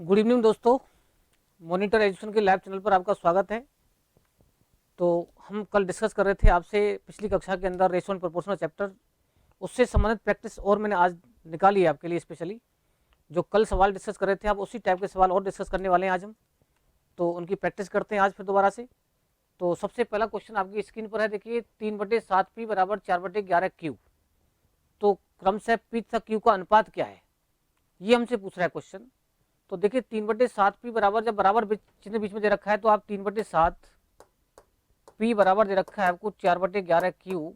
Good evening दोस्तों, monitor education के lab channel पर आपका स्वागत है। तो हम कल डिस्कस कर रहे थे आपसे पिछली कक्षा के अंदर रेशो एंड प्रोपोर्शनल चैप्टर, उससे संबंधित प्रैक्टिस और मैंने आज निकाली है आपके लिए स्पेशली। जो कल सवाल डिस्कस कर रहे थे आप उसी टाइप के सवाल और डिस्कस करने वाले हैं आज हम, तो उनकी प्रैक्टिस करते हैं आज फिर दोबारा से। तो सबसे पहला क्वेश्चन आपकी स्क्रीन पर है, देखिए 3/7 p बराबर 4/11 q। तो क्रमशः p तथा q का अनुपात क्या है, ये हमसे पूछ रहा है क्वेश्चन। तो देखिए 3/7 p बराबर, जब बराबर चिन्ह बीच में दे रखा है तो आप 3/7 p बराबर दे रखा है आपको 4/11 q,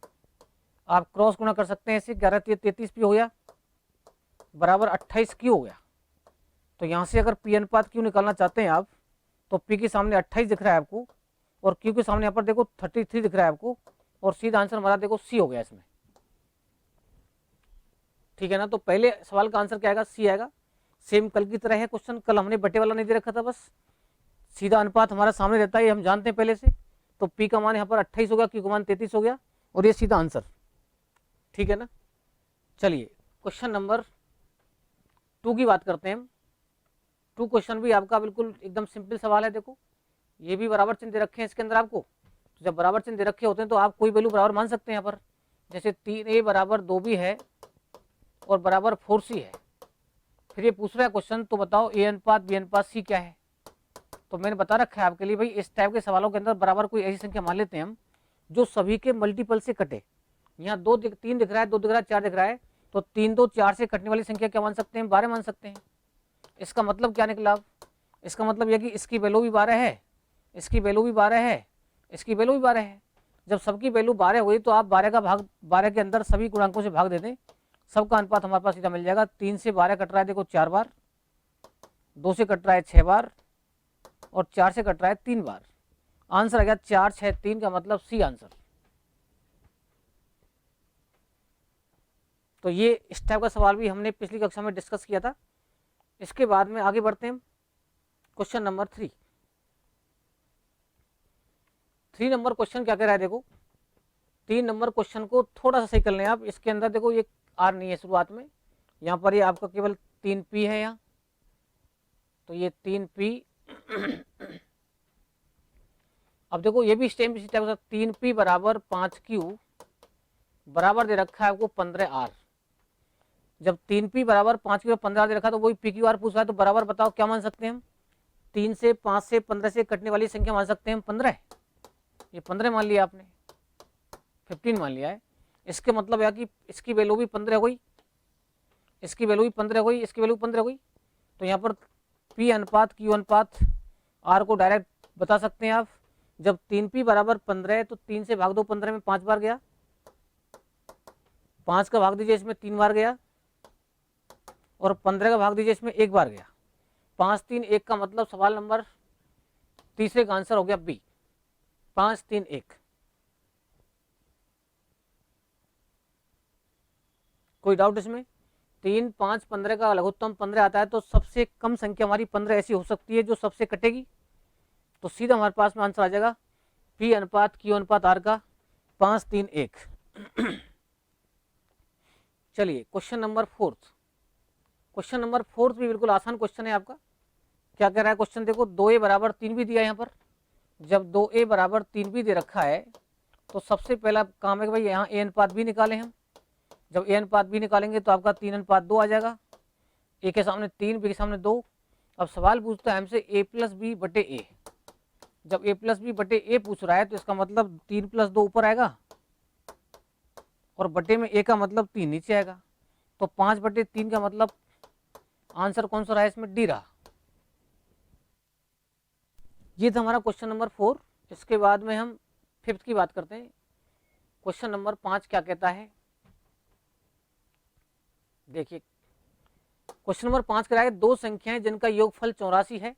आप क्रॉस गुणा कर सकते हैं इसे। 11 33 p हो गया बराबर 28 q हो गया। तो यहाँ से अगर p अनुपात q निकालना चाहते हैं आप, तो p के सामने 28 दिख रहा है आपको और q के सामने यहाँ पर देखो 33 दिख रहा है आपको, और सीधा आंसर हमारा देखो c हो गया इसमें, ठीक है ना। तो पहले सवाल का आंसर क्या आएगा, c आएगा। सेम कल की तरह है क्वेश्चन, कल हमने बटे वाला नहीं दे रखा था, बस सीधा अनुपात हमारा सामने रहता है, ये हम जानते हैं पहले से। तो p का मान यहाँ पर 28 हो गया, q का मान 33 हो गया और ये सीधा आंसर, ठीक है ना। चलिए क्वेश्चन नंबर 2 की बात करते हैं हम। 2 क्वेश्चन भी आपका बिल्कुल एकदम सिंपल सवाल है। देखो ये भी बराबर चिन्ह दे रखे हैं इसके अंदर आपको। तो जब बराबर चिन्ह दे रखे होते हैं तो आप कोई वैल्यू बराबर मान सकते हैं यहाँ पर। जैसे 3a बराबर 2b है और बराबर 4c है। फिर ये पूछ रहा है क्वेश्चन, तो बताओ a अनुपात b अनुपात c क्या है। तो मैंने बता रखा है आपके लिए भाई, इस टाइप के सवालों के अंदर बराबर कोई ऐसी संख्या मान लेते हैं हम जो सभी के मल्टीपल से कटे। यहाँ 3 दिख रहा है, 2 दिख रहा है, 4 दिख रहा है, तो 3 2 4 से कटने वाली संख्या क्या मान सकते हैं, 12 मान सकते हैं। इसका मतलब क्या निकला, इसका मतलब यह कि इसकी वैल्यू भी 12 है, इसकी वैल्यू भी 12 है, इसकी वैल्यू भी 12 है। जब सबकी वैल्यू 12 हुई तो आप 12 का भाग 12 के अंदर सभी गुणांकों से भाग दे दें, सबका अनुपात हमारे पास सीधा मिल जाएगा। 3 से 12 कट रहा है देखो 4 बार, 2 से कट रहा है 6 बार और 4 से कट रहा है 3 बार। आंसर आ गया 4 6 3 का मतलब सी आंसर। तो ये इस टाइप का सवाल भी हमने पिछली कक्षा में डिस्कस किया था। इसके बाद में आगे बढ़ते हैं क्वेश्चन नंबर 3। 3 नंबर क्वेश्चन क्या कह रहा है, देखो 3 नंबर क्वेश्चन को थोड़ा सा सही कर लें आप। इसके अंदर देखो ये आर नहीं है शुरुआत में, यहाँ पर ये आपका केवल 3p है यहाँ, तो ये 3p। अब देखो ये भी सेम इसी टाइप का 3p बराबर 5q बराबर दे रखा है आपको 15r। जब 3p बराबर 5q और 15r दे रखा है तो वही pqr पूछ रहा है, तो बराबर बताओ क्या मान सकते हैं हम। 3 से 5 से 15 से कटने वाली संख्या मान सकते हैं हम 15। ये 15 मान लिया आपने, 15 मान लिया है। इसके मतलब है कि इसकी वैल्यू भी 15 हो गई, इसकी वैल्यू भी 15 हो गई, इसकी वैल्यू 15 हो गई। तो यहाँ पर p अनुपात q अनुपात r को डायरेक्ट बता सकते हैं आप। जब 3p बराबर 15 है तो 3 से भाग दो 15 में 5 बार गया, 5 का भाग दीजिए इसमें 3 बार गया और 15 का भाग दीजिए इसमें 1 बार गया। 5 3 1 का मतलब सवाल नंबर तीसरे का आंसर हो गया बी, 5 3 1। कोई डाउट इसमें। 3 5 15 का लघुत्तम 15 आता है, तो सबसे कम संख्या हमारी 15 ऐसी हो सकती है जो सबसे कटेगी। तो सीधा हमारे पास में आंसर आ जाएगा p अनुपात q अनुपात r का 5 3 1। चलिए क्वेश्चन नंबर 4। क्वेश्चन नंबर 4 भी बिल्कुल आसान क्वेश्चन है आपका। क्या कह रहा है क्वेश्चन, देखो 2a बराबर 3 भी दिया यहाँ पर। जब 2a बराबर 3 भी दे रखा है तो सबसे पहला काम है कि भाई यहाँ a अनुपात b निकालें हम। जब a अनुपात b निकालेंगे तो आपका 3 अनुपात 2 आ जाएगा। a के सामने 3, b के सामने 2। अब सवाल पूछता है हमसे a प्लस बी बटे a। जब a प्लस बी बटे a पूछ रहा है तो इसका मतलब 3 प्लस 2 ऊपर आएगा और बटे में a का मतलब 3 नीचे आएगा। तो 5/3 का मतलब आंसर कौन सा रहा है इसमें, डी रहा। ये था हमारा क्वेश्चन नंबर 4। इसके बाद में हम 5th की बात करते हैं। क्वेश्चन नंबर 5 क्या कहता है, देखिए क्वेश्चन नंबर 5 कह रहा है दो संख्याएं जिनका योगफल 84 है।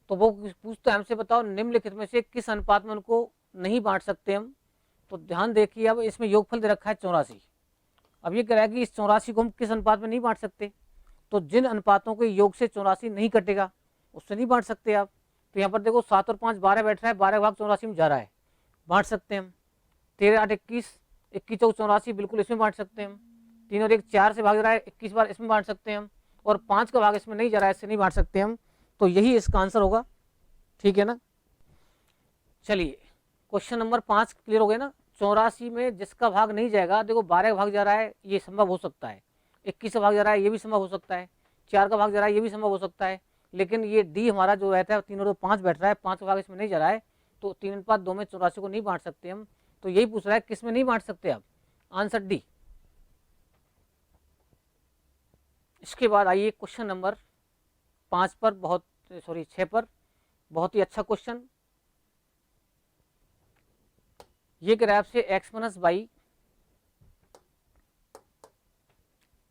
तो वो पूछते हैं हमसे, बताओ निम्नलिखित में से किस अनुपात में उनको नहीं बांट सकते हम। तो ध्यान देखिए, अब इसमें योगफल दे रखा है 84। अब ये कह रहा है कि इस 84 को हम किस अनुपात में नहीं बांट सकते। तो जिन अनुपातों के योग से 84 नहीं कटेगा उससे नहीं बांट सकते आप। तो यहाँ पर देखो 7 और 5 12 बैठ रहा है, 12 भाग 84 में जा रहा है, बांट सकते हैं हम। 13 8 21, 21 4 84 बिल्कुल इसमें बांट सकते हैं हम। 3 और 1 4 से भाग रहा है, 21 बार इसमें बांट सकते हैं हम। और 5 का भाग इसमें नहीं जा रहा है, ऐसे नहीं बांट सकते हम, तो यही इसका आंसर होगा, ठीक है ना। चलिए क्वेश्चन नंबर 5 क्लियर हो गया ना। 84 में जिसका भाग नहीं जाएगा, देखो 12 का भाग जा रहा है, ये संभव हो सकता है, 21 का भाग जा रहा है, ये भी संभव हो सकता है, 4 का भाग जा रहा है, ये भी संभव हो सकता है, लेकिन ये डी हमारा जो रहता है 3 और 2 5 बैठ रहा है, 5 का भाग इसमें नहीं जा रहा है, तो 3:2 में 84 को नहीं बांट सकते हम, तो यही पूछ रहा है किस में नहीं बांट सकते आप, आंसर डी। इसके बाद आइए क्वेश्चन नंबर 5 पर, 6 पर, बहुत ही अच्छा क्वेश्चन। ये कह रहा है आपसे X minus Y,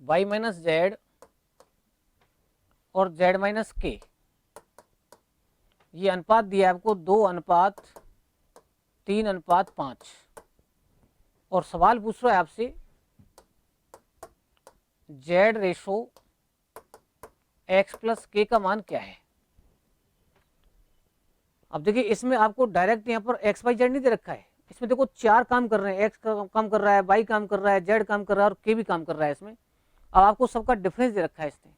Y minus Z और जेड माइनस के, ये अनुपात दिया है आपको 2:3:5, और सवाल पूछ रहा है आपसे जेड रेशो एक्स प्लस के का मान क्या है। अब देखिए इसमें आपको डायरेक्ट यहाँ पर एक्स वाई जेड नहीं दे रखा है, इसमें देखो 4 काम कर रहे हैं, एक्स काम कर रहा है, वाई काम कर रहा है, जेड काम कर रहा है और के भी काम कर रहा है इसमें। अब आपको सबका डिफरेंस दे रखा है इसने,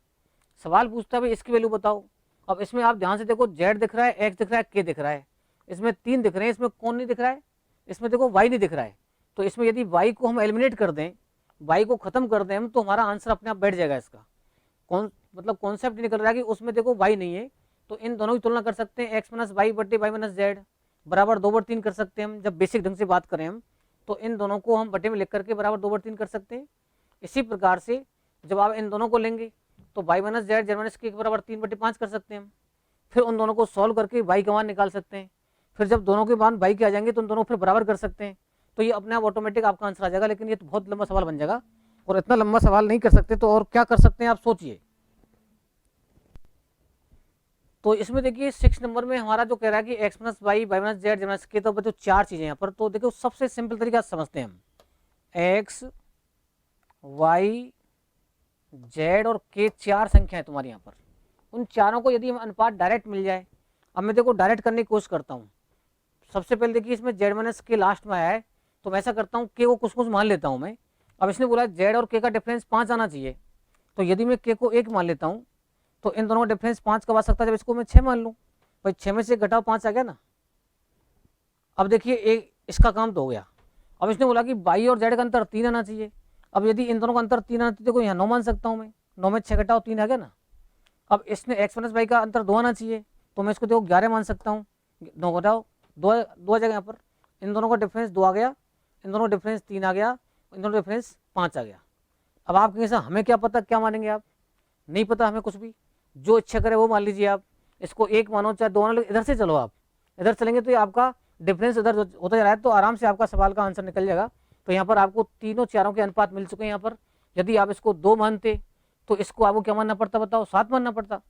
सवाल पूछता है भाई इसकी वैल्यू बताओ। अब इसमें आप ध्यान से देखो, जेड दिख रहा है, एक्स दिख रहा है, के दिख रहा है, इसमें 3 दिख रहे हैं, इसमें कौन नहीं दिख रहा है, इसमें देखो वाई नहीं दिख रहा है। तो इसमें यदि वाई को हम एलिमिनेट कर दें, वाई को खत्म कर दें हम, तो हमारा आंसर अपने आप बैठ जाएगा। इसका मतलब कॉन्सेप्ट निकल रहा है कि उसमें देखो वाई नहीं है, तो इन दोनों की तुलना कर सकते हैं, एक्स माइनस वाई बटे वाई माइनस जेड बराबर 2/3 कर सकते हैं हम, जब बेसिक ढंग से बात करें हम, तो इन दोनों को हम बटे में लिख करके बराबर 2/3 कर सकते हैं। इसी प्रकार से जब आप इन दोनों को लेंगे तो Y minus Z Z minus K बराबर 3/5 कर सकते हैं हम, फिर उन दोनों को सॉल्व करके वाई का मान निकाल सकते हैं, फिर जब दोनों के मान वाई के आ जाएंगे तो उन दोनों फिर बराबर कर सकते हैं, तो ये अपने आप ऑटोमेटिक आपका आंसर आ जाएगा। लेकिन ये तो बहुत लंबा सवाल बन जाएगा, और इतना लंबा सवाल नहीं कर सकते, तो और क्या कर सकते हैं आप सोचिए। तो इसमें देखिए 6 नंबर में हमारा जो कह रहा है कि X minus Y Y minus Z Z minus K, तो बच्चों 4 चीजें यहाँ पर, तो देखो सबसे सिंपल तरीका समझते हैं हम, एक्स वाई जेड और के 4 संख्या है तुम्हारी यहाँ पर, उन चारों को यदि हम अनुपात डायरेक्ट मिल जाए। अब मैं देखो डायरेक्ट करने की कोशिश करता हूँ। सबसे पहले देखिए इसमें जेड माइनस के लास्ट में आया है, तो मैं ऐसा करता हूँ के को कुछ कुछ मान लेता हूँ मैं। अब इसने बोला जेड और के का डिफरेंस 5 आना चाहिए, तो यदि मैं के को 1 मान लेता हूँ तो इन दोनों का डिफरेंस 5 कब आ सकता है, जब इसको मैं 6 मान लूँ। भाई 6 में से घटाओ 5 आ गया ना। अब देखिए एक इसका काम तो हो गया। अब इसने बोला कि वाई और जेड का अंतर 3 आना चाहिए। अब यदि इन दोनों का अंतर 3 आना चाहिए, देखो यहाँ 9 मान सकता हूँ मैं, 9 में 6 घटाओ 3 आ गया ना। अब इसने एक्स माइनस वाई का अंतर 2 आना चाहिए, तो मैं इसको देखो 11 मान सकता हूँ, 9 घटाओ 2 आ जाएगा यहाँ पर। इन दोनों का डिफरेंस 2 आ गया, इन दोनों डिफरेंस 3 आ गया, इन दोनों डिफरेंस 5 आ गया। अब आप कहेंगे हमें क्या पता क्या मानेंगे आप, नहीं पता हमें कुछ भी, जो इच्छा करे वो मान लीजिए आप। इसको 1 मानो चाहे 2 मानो, इधर से चलो आप, इधर चलेंगे तो ये आपका डिफरेंस इधर होता जा रहा है, तो आराम से आपका सवाल का आंसर निकल जाएगा। तो यहाँ पर आपको तीनों चारों के अनुपात मिल चुके हैं। यहाँ पर यदि आप इसको 2 मानते तो इसको आपको क्या मानना पड़ता बताओ, 7 मानना पड़ता।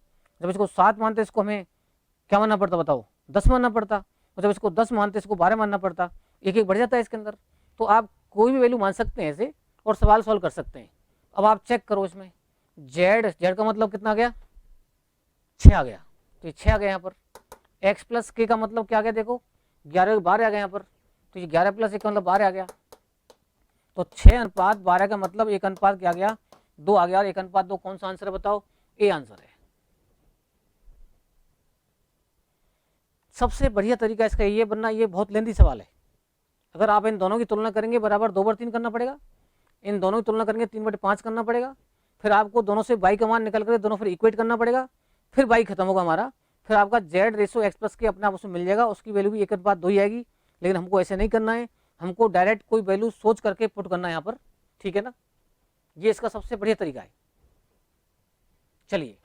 जब इसको 7 मानते इसको हमें क्या मानना पड़ता बताओ, 10 मानना पड़ता। और जब इसको 10 मानते इसको 12 मानना पड़ता। एक एक बढ़ जाता है इसके अंदर। तो आप कोई भी वैल्यू मान सकते हैं ऐसे और सवाल सॉल्व कर सकते हैं। अब आप चेक करो इसमें जेड का मतलब कितना आ गया, 6 आ गया, तो ये 6 आ गया यहाँ पर। एक्स प्लस के का मतलब क्या आ गया, देखो 11 12 आ गया यहाँ पर, तो ये 11 प्लस 1 का मतलब 12 आ गया। तो 6:12 का मतलब 1 अनुपात क्या आ गया, 2 आ गया। और 1:2 कौन सा आंसर है बताओ, ए आंसर है। सबसे बढ़िया तरीका इसका ये बनना, ये बहुत लेंदी सवाल है। अगर आप इन दोनों की तुलना करेंगे बराबर 2/3 करना पड़ेगा, इन दोनों की तुलना करेंगे 3/5 करना पड़ेगा, फिर आपको दोनों से वाई का मान निकल कर दोनों फिर इक्वेट करना पड़ेगा, फिर वाई खत्म होगा हमारा, फिर आपका जेड रेशो एक्स प्लस के अपने आप उसमें मिल जाएगा, उसकी वैल्यू भी 1:2 ही आएगी। लेकिन हमको ऐसे नहीं करना है, हमको डायरेक्ट कोई वैल्यू सोच करके पुट करना है यहाँ पर, ठीक है ना। ये इसका सबसे बढ़िया तरीका है। चलिए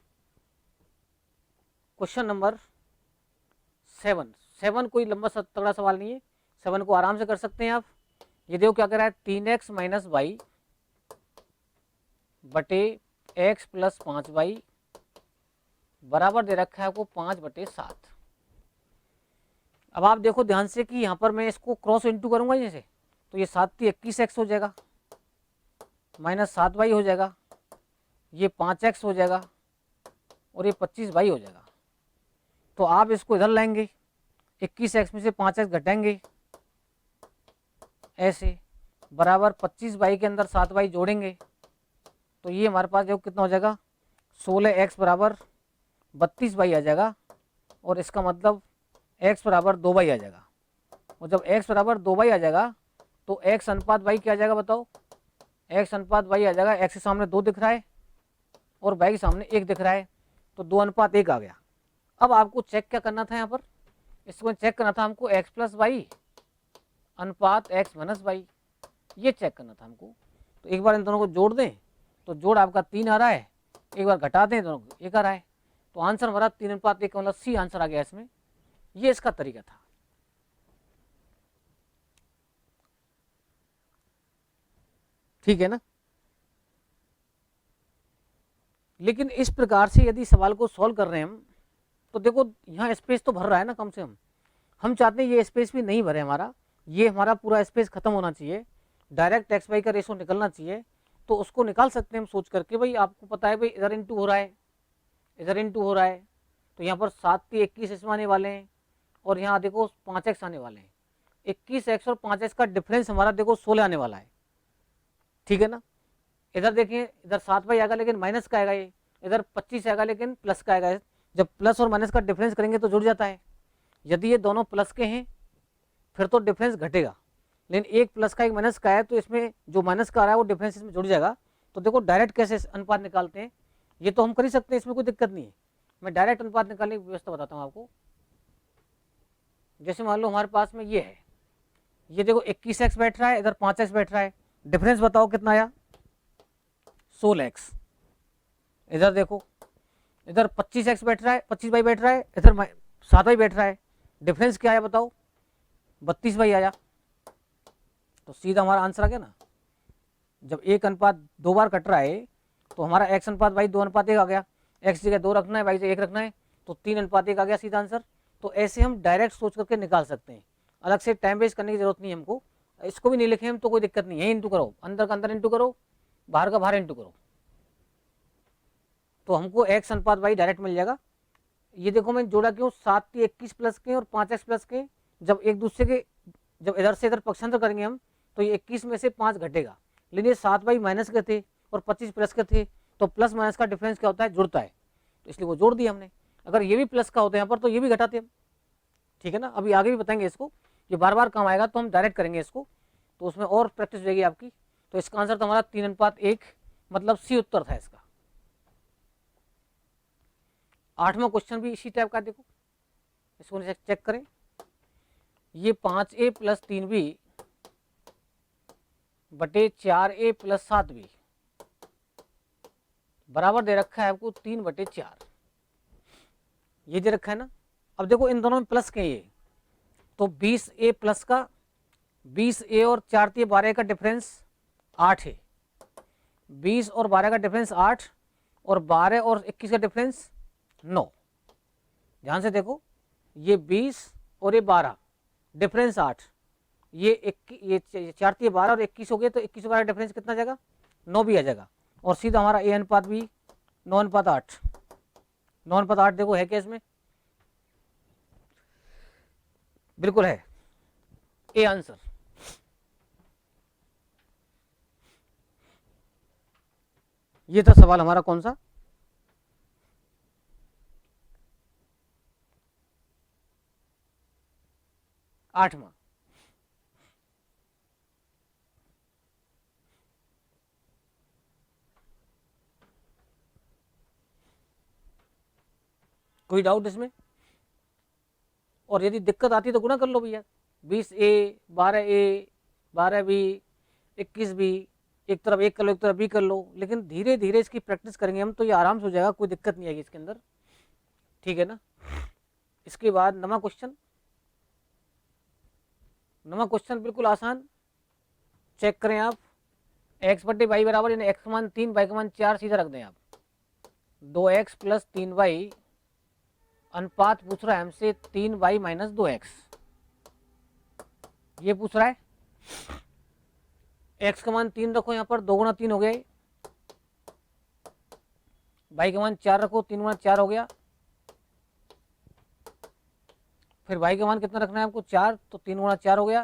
क्वेश्चन नंबर 7 कोई लंबा तगड़ा सवाल नहीं है, 7 को आराम से कर सकते हैं आप। ये देखो क्या कर रहा है, 3x माइनस वाई बटे एक्स प्लस 5y बराबर दे रखा है आपको 5/7। अब आप देखो ध्यान से कि यहाँ पर मैं इसको क्रॉस इंटू करूंगा जैसे, तो ये 7×3 21x हो जाएगा, माइनस 7y हो जाएगा, ये 5x हो जाएगा और ये 25y हो जाएगा। तो आप इसको इधर लाएंगे, 21x में से 5x घटाएंगे ऐसे, बराबर 25y के अंदर 7y जोड़ेंगे, तो ये हमारे पास देखो कितना हो जाएगा 16x बराबर 32y आ जाएगा, और इसका मतलब x बराबर 2y आ जाएगा। और जब x बराबर 2y आ जाएगा तो x अनुपात y क्या आ जाएगा बताओ? x अनुपात y आ जाएगा, x के सामने 2 दिख रहा है और y के सामने 1 दिख रहा है, तो 2 अनुपात 1 आ गया। अब आपको चेक क्या करना था यहाँ पर? इसको चेक करना था हमको x प्लस वाई अनुपात x माइनस वाई, ये चेक करना था हमको। तो एक बार इन दोनों को जोड़ दें तो जोड़ आपका 3 आ रहा है, एक बार घटा दें दोनों को 1 आ रहा है, तो आंसर हमारा 3 अनुपात 1 मतलब सी आंसर आ गया इसमें। ये इसका तरीका था। ठीक है ना? लेकिन इस प्रकार से यदि सवाल को सॉल्व कर रहे हैं हम, तो देखो यहाँ स्पेस तो भर रहा है ना कम से कम। हम चाहते हैं ये स्पेस भी नहीं भरे हमारा, ये हमारा पूरा स्पेस खत्म होना चाहिए, डायरेक्ट एक्स वाई का रेशो निकलना चाहिए। तो उसको निकाल सकते हैं हम सोच करके, भाई आपको पता है भाई इधर इंटू हो रहा है, इधर इंटू हो रहा है, तो यहाँ पर 7×3 = 21 इसमें आने वाले हैं, और यहाँ देखो 5x आने वाले हैं। 21x और 5x का डिफरेंस हमारा देखो 16 आने वाला है। ठीक है ना? इधर देखिए, इधर 7y आएगा लेकिन माइनस का आएगा, ये इधर 25 आएगा लेकिन प्लस का आएगा। जब प्लस और माइनस का डिफरेंस करेंगे तो जुड़ जाता है। यदि ये दोनों प्लस के हैं फिर तो डिफरेंस घटेगा, लेकिन एक प्लस का एक माइनस का है तो इसमें जो माइनस का आ रहा है वो डिफरेंस इसमें जुड़ जाएगा। तो देखो डायरेक्ट कैसे अनुपात निकालते हैं, ये तो हम कर ही सकते हैं, इसमें कोई दिक्कत नहीं है। मैं डायरेक्ट अनुपात निकालने की व्यवस्था बताता हूँ आपको। जैसे मान लो हमारे पास में ये है, ये देखो 21x बैठ रहा है, इधर 5x बैठ रहा है, डिफरेंस बताओ कितना आया? 16x। इधर देखो, इधर 25x बैठ रहा है, 25y बैठ रहा है, इधर 7y बैठ रहा है, डिफरेंस क्या आया बताओ? 32y आया। तो सीधा हमारा आंसर आ गया ना। जब एक अनुपात 2 बार कट रहा है तो हमारा x अनुपात y 2:1 आ गया, x जगह 2 रखना है, y जगह 1 रखना है, तो 3:1 आ गया सीधा आंसर। तो ऐसे हम डायरेक्ट सोच करके निकाल सकते हैं, अलग से टाइम वेस्ट करने की जरूरत नहीं है हमको। इसको भी नहीं लिखे हम तो कोई दिक्कत नहीं है, इंटू करो, अंदर का अंदर इंटू करो, बाहर का बाहर इंटू करो, तो हमको x अनुपात y डायरेक्ट मिल जाएगा। ये देखो मैं जोड़ा क्यों, 7×21 प्लस के और 5x प्लस के, जब एक दूसरे के, जब इधर से इधर पक्षांतर करेंगे हम तो ये 21 में से 5 घटेगा, लेकिन ये 7y माइनस के थे और 25 प्लस के थे, तो प्लस माइनस का डिफरेंस क्या होता है? जुड़ता है, तो इसलिए वो जोड़ दिया हमने। अगर ये भी प्लस का होता है यहाँ पर तो ये भी घटाते हम। ठीक है ना? अभी आगे भी बताएंगे इसको, ये बार बार काम आएगा तो हम डायरेक्ट करेंगे इसको, तो उसमें और प्रैक्टिस हो जाएगी आपकी। तो इसका आंसर तो हमारा 3:1 मतलब सी उत्तर था इसका। 8वां क्वेश्चन भी इसी टाइप का, देखो इसको चेक करें। ये 5a + 3b बटे 4a + 7b बराबर दे रखा है आपको 3/4, ये दे रखा है ना। अब देखो इन दोनों में प्लस के, ये तो 20a प्लस का, 20a और 4 12 का डिफरेंस 8 है, 20 और 12 का डिफरेंस 8, और 12 और 21 का डिफरेंस 9। ध्यान से देखो, ये 20 और ये 12 डिफरेंस 8, ये 4 12 और 21 हो गए, तो 21 और 12 डिफरेंस कितना जाएगा? 9 भी आ जाएगा। और सीधा हमारा a अनुपात भी 9:8, 9:8 देखो है क्या इसमें? बिल्कुल है, ए आंसर। ये था सवाल हमारा कौन सा? 8वां। कोई डाउट इसमें? और यदि दिक्कत आती तो गुना कर लो भैया, 20a 12a 12b 21b, एक तरफ एक कर लो एक तरफ बी कर लो, लेकिन धीरे धीरे इसकी प्रैक्टिस करेंगे हम तो ये आराम से हो जाएगा, कोई दिक्कत नहीं आएगी इसके अंदर। ठीक है ना? इसके बाद 9वां क्वेश्चन। 9वां क्वेश्चन बिल्कुल आसान, चेक करें आप। x बटे वाई बराबर, यानी x का मान 3 y का मान 4 सीधा रख दें आप। 2x + 3y अनुपात पूछ रहा है हमसे 3y - 2x, ये पूछ रहा है। x का मान 3 रखो यहाँ पर, 2 × 3 हो गया, y का मान 4 रखो, 3 × 4 हो गया, फिर y का मान कितना रखना है आपको? 4, तो 3 × 4 हो गया,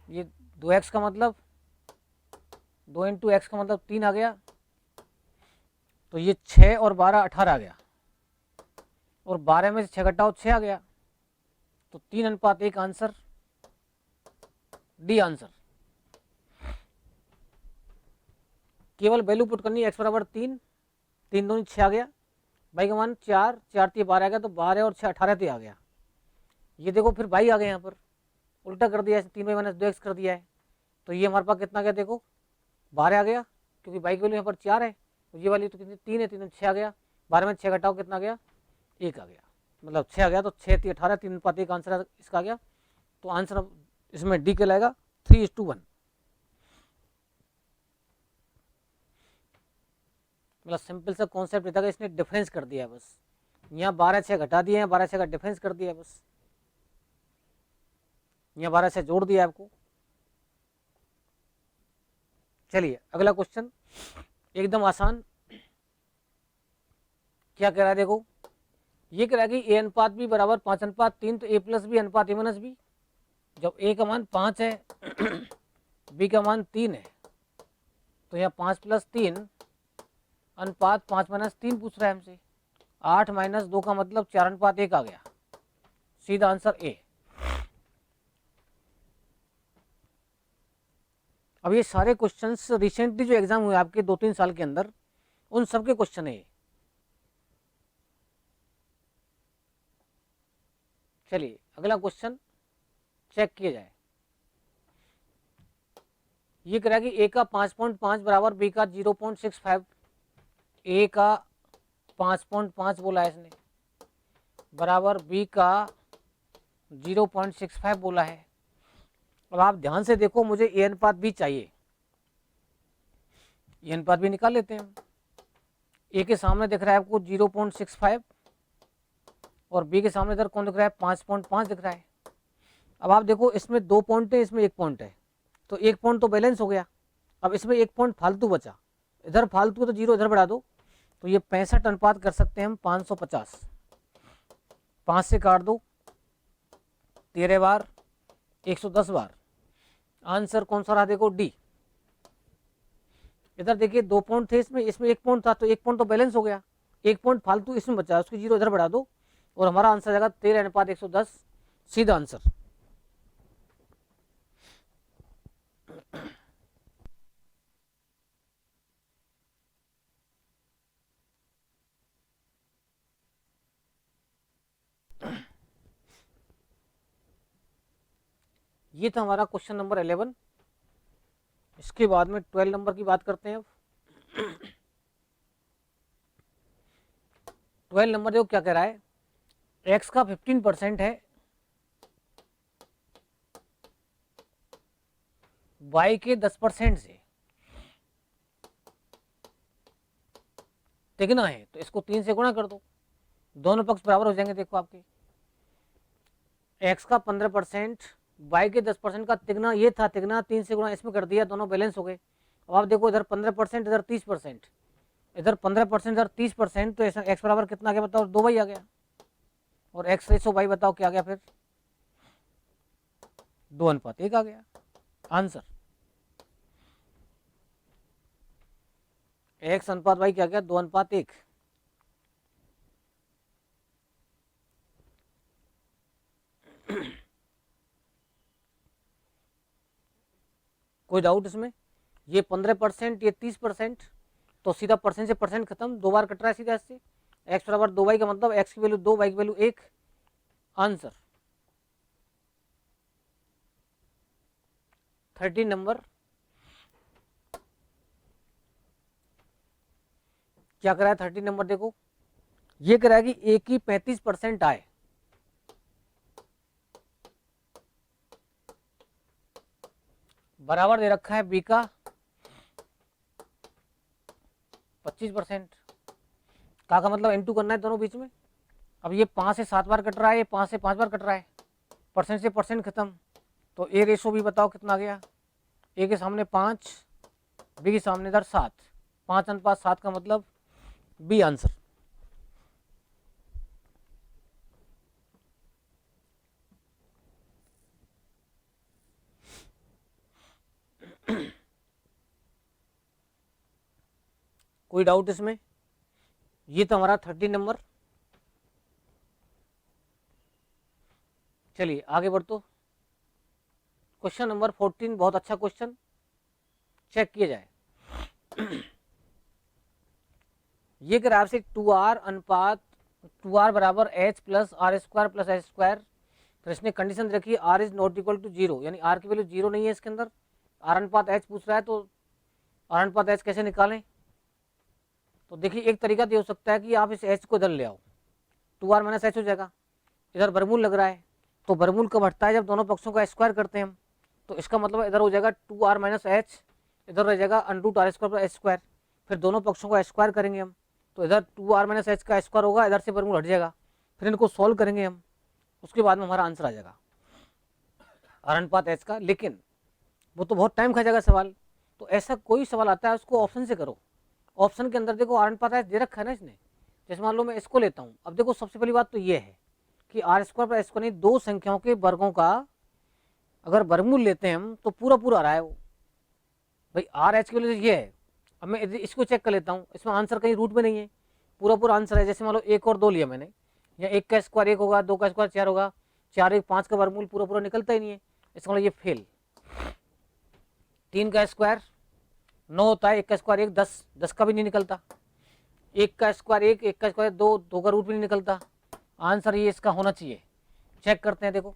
ये 2x का मतलब 2 × x का मतलब 3 आ गया, तो ये 6 और 12 18 आ गया, और 12 में से 6 घटाओ 6 आ गया, तो 3:1 आंसर, डी आंसर। केवल वैल्यू पुट करनी है, x बराबर 3, 3 दूनी 6 आ गया, बाई का मान 4, 4 3 12 आ गया, तो 12 और 6 18 आ गया। ये देखो फिर बाई आ गया, यहाँ पर उल्टा कर दिया है, 3y-2x कर दिया है, तो ये हमारे पास कितना गया देखो 12 आ गया, क्योंकि बाई की वैल्यू यहाँ पर 4 है, तो ये वाली तो कितनी 3 है, 3 6 आ गया, 12 में 6 घटाओ कितना गया 1 आ गया, मतलब 6 आ गया, तो 6 3 18, 3:1 आंसर इसका आ गया। तो आंसर इसमें डी कहलाएगा 3:1, मतलब सिंपल सा कॉन्सेप्ट रहता है, इसने डिफरेंस कर दिया है बस, यहाँ 12 6 घटा दिए हैं, 12 6 का डिफरेंस कर दिया है बस, यहाँ 12 से जोड़ दिया आपको। चलिए अगला क्वेश्चन एकदम आसान, क्या कह रहा है देखो, ये कह रहा है कि a/b बराबर 5:3, तो a+b/a-b, जब a का मान 5 है b का मान 3 है, तो यहाँ 5 + 3 अनुपात 5 - 3 पूछ रहा है हमसे, 8 - 2 का मतलब 4:1 आ गया, सीधा आंसर ए। अब ये सारे क्वेश्चंस रिसेंटली जो एग्जाम हुए आपके 2-3 साल के अंदर, उन सब के क्वेश्चन है। चलिए अगला क्वेश्चन चेक किया जाए। ये कह रहा है कि ए का 5.5 बराबर बी का 0.65, ए का 5.5 बोला है इसने, बराबर बी का 0.65 बोला है। अब आप ध्यान से देखो, मुझे ए अनुपात बी चाहिए, ए अनुपात बी निकाल लेते हैं हम। ए के सामने दिख रहा है आपको 0.65, और बी के सामने इधर कौन दिख रहा है 5.5 दिख रहा है। अब आप देखो, इसमें 2 पॉइंट है, इसमें 1 पॉइंट है, तो 1 पॉइंट तो बैलेंस हो गया। अब इसमें 1 पॉइंट फालतू बचा, इधर फालतू तो 0 इधर बढ़ा दो, तो ये 65 अनुपात कर सकते हैं हम 550, 5 से काट दो 13 बार 110 बार, आंसर कौन सा रहा देखो डी। इधर देखिए 2 पॉइंट थे, इसमें 1 पॉइंट था, तो 1 पॉइंट तो बैलेंस हो गया, 1 पॉइंट फालतू इसमें बचा, उसकी 0 इधर बढ़ा दो, और हमारा आंसर जाएगा 13:110, सीधा आंसर। ये था हमारा क्वेश्चन नंबर 11। इसके बाद में 12 नंबर की बात करते हैं। अब 12 नंबर देखो क्या कह रहा है, x का 15% है, y के 10% से तिगुना है, तो इसको 3 से गुणा कर दो, दोनों पक्ष बराबर हो जाएंगे। देखो आपके x का 15%, y के 10% का तिगुना, ये था तिगुना, 3 से गुणा इसमें कर दिया, दोनों बैलेंस हो गए। अब आप देखो, इधर 15%, इधर 30%, इधर 15%, इधर 30%, तो ऐसा x बराबर कितना आ गया बताओ, 2y आ गया, और x रेशो y बताओ क्या आ गया फिर 2:1 आ गया आंसर। x अनुपात y क्या गया 2:1। कोई डाउट इसमें? ये 15%, ये 30%, तो सीधा परसेंट से परसेंट खत्म, 2 बार कट रहा है सीधा इससे। x बराबर 2y का मतलब x की वैल्यू 2, y की वैल्यू 1, आंसर। 13 नंबर क्या करा है, 13 नंबर देखो, ये करा है कि a की 35% आए, बराबर दे रखा है b का 25%, का मतलब n2 करना है दोनों बीच में। अब ये 5 से 7 बार कट रहा है, ये 5 से 5 बार कट रहा है, परसेंट से परसेंट खत्म, तो ए रेशो भी बताओ कितना गया, ए के सामने 5, बी के सामने इधर 7, 5:7 का मतलब बी आंसर। कोई डाउट इसमें? ये तो हमारा 30 नंबर। चलिए आगे बढ़। तो क्वेश्चन नंबर 14 बहुत अच्छा क्वेश्चन, चेक किया जाए। ये कह रहा है आपसे 2r अनुपात 2r बराबर h plus R square plus H square. फिर इसने कंडीशन रखी r is not equal to 0, यानी r की वैल्यू 0 नहीं है इसके अंदर। r अनुपात h पूछ रहा है, तो r अनुपात h कैसे निकालें? तो देखिए एक तरीका तो हो सकता है कि आप इस h को इधर ले आओ, 2r माइनस h हो जाएगा। इधर वर्गमूल लग रहा है, तो वर्गमूल कब हटता है? जब दोनों पक्षों का स्क्वायर करते हैं हम। तो इसका मतलब इधर हो जाएगा 2r माइनस h, इधर रह जाएगा under root r square plus h square. फिर दोनों पक्षों का स्क्वायर करेंगे हम, तो इधर 2r माइनस h का स्क्वायर होगा, इधर से वर्गमूल हट जाएगा। फिर इनको सॉल्व करेंगे हम, उसके बाद में हमारा आंसर आ जाएगा r अनुपात h का। लेकिन वो तो बहुत टाइम खा जाएगा सवाल। तो ऐसा कोई सवाल आता है उसको ऑप्शन से करो। ऑप्शन के अंदर देखो r अनुपात h दे रखा है ना इसने। जैसे मान लो मैं इसको लेता हूँ, अब देखो सबसे पहली बात तो ये है कि R square plus H square नहीं, दो संख्याओं के वर्गों का अगर वर्गमूल लेते हैं हम तो पूरा पूरा आ रहा है वो। भाई आर एच की वजह से ये है। अब मैं इसको चेक कर लेता हूँ, इसमें आंसर कहीं रूट में नहीं है, पूरा पूरा आंसर है। जैसे मान लो 1 और 2 लिया मैंने, या 1 का स्क्वायर 1 होगा, 2 का स्क्वायर 4 होगा, 4 1 5 का वर्गमूल पूरा पूरा निकलता ही नहीं है, इसका मतलब ये फेल। 3 का स्क्वायर 9 होता है, 1 का स्क्वायर 1 10, 10 का भी नहीं निकलता। 1 का स्क्वायर 1, 1 का स्क्वायर 2, 2 का रूट भी नहीं निकलता। आंसर ये इसका होना चाहिए। चेक करते हैं, देखो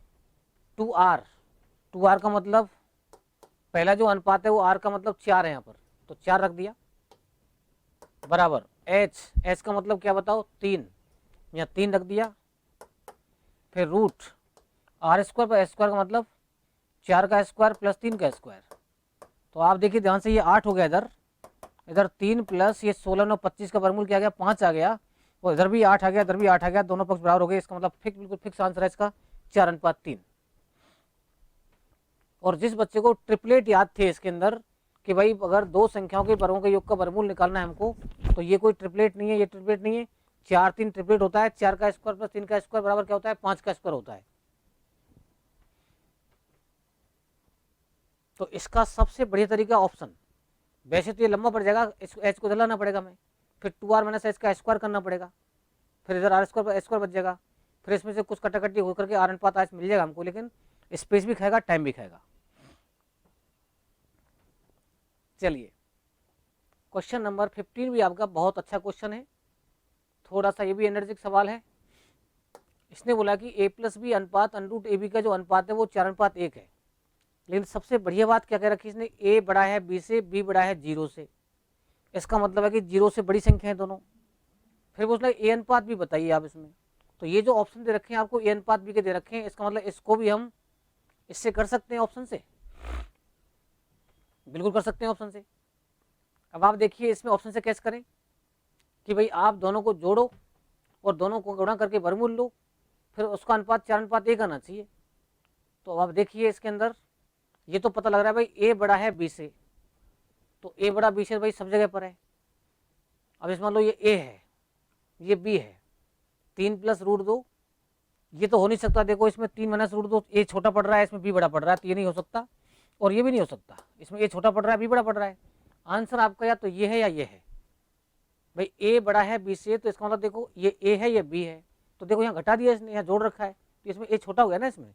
2r का मतलब पहला जो अनुपात है वो r का मतलब 4 है यहाँ पर, तो 4 रख दिया बराबर h का मतलब क्या बताओ 3, यहाँ 3 रख दिया। फिर रूट r स्क्वायर पर एच स्क्वायर का मतलब 4 का स्क्वायर प्लस 3 का स्क्वायर। तो आप देखिए ध्यान से, ये 8 हो गया, इधर 3 प्लस ये 16 9 25 का वर्गमूल क्या आ गया 5 आ गया, और इधर भी 8 आ गया, इधर भी 8 आ गया, दोनों पक्ष बराबर हो गए। इसका मतलब बिल्कुल फिक्स आंसर है इसका 4 अनुपात 3। और जिस बच्चे को ट्रिपलेट याद थे इसके अंदर कि भाई अगर दो संख्याओं के वर्गों के योग का वर्गमूल निकालना है हमको, तो ये कोई ट्रिपलेट नहीं है, ये ट्रिपलेट नहीं है। 4 3 ट्रिपलेट होता है, 4 का स्क्वायर प्लस 3 का स्क्वायर बराबर क्या होता है 5 का स्क्वायर होता है। तो इसका सबसे बढ़िया तरीका ऑप्शन। वैसे तो ये लंबा पड़ जाएगा, इसको एच को लाना पड़ेगा मैं, फिर 2r माइनस एच का स्क्वायर करना पड़ेगा, फिर इधर आर स्क्वायर एच स्क्वायर बच जाएगा, फिर इसमें से कुछ कटाकटी होकर के r अनुपात h मिल जाएगा हमको, लेकिन स्पेस भी खाएगा, टाइम भी खाएगा। चलिए क्वेश्चन नंबर 15 भी आपका बहुत अच्छा क्वेश्चन है, थोड़ा सा ये भी एनर्जिक सवाल है। इसने बोला कि a प्लस बी अनुपात अंडरूट ए बी का जो अनुपात है वो 4 अनुपात 1 है। लेकिन सबसे बढ़िया बात क्या कह रखी इसने, a बड़ा है b से, b बड़ा है 0 से। इसका मतलब है कि 0 से बड़ी संख्या है दोनों। फिर बोला a अनुपात भी बताइए आप इसमें। तो ये जो ऑप्शन दे रखे हैं आपको a अनुपात b के दे रखे हैं, इसका मतलब इसको भी हम इससे कर सकते हैं, ऑप्शन से बिल्कुल कर सकते हैं ऑप्शन से। अब आप देखिए इसमें ऑप्शन से कैसे करें कि भाई आप दोनों को जोड़ो और दोनों को गुणा करके वर्गमूल लो, फिर उसका अनुपात 4 अनुपात 1 आना चाहिए। तो अब आप देखिए इसके अंदर ये तो पता लग रहा है भाई a बड़ा है b से, तो a बड़ा b से भाई सब जगह पर है। अब इस मान लो ये a है, ये b है, 3 प्लस रूट 2, ये तो हो नहीं सकता। देखो इसमें 3 माइनस रूट 2, a छोटा पड़ रहा है, इसमें b बड़ा पड़ रहा है, तो ये नहीं हो सकता। और ये भी नहीं हो सकता, इसमें a छोटा पड़ रहा है, b बड़ा पड़ रहा है। आंसर आपका या तो ये है या ये है। भाई a बड़ा है b से, तो इसका मतलब देखो ये a है ये b है, तो देखो यहाँ घटा दिया इसने, यहाँ जोड़ रखा है, तो इसमें a छोटा हो गया ना, इसमें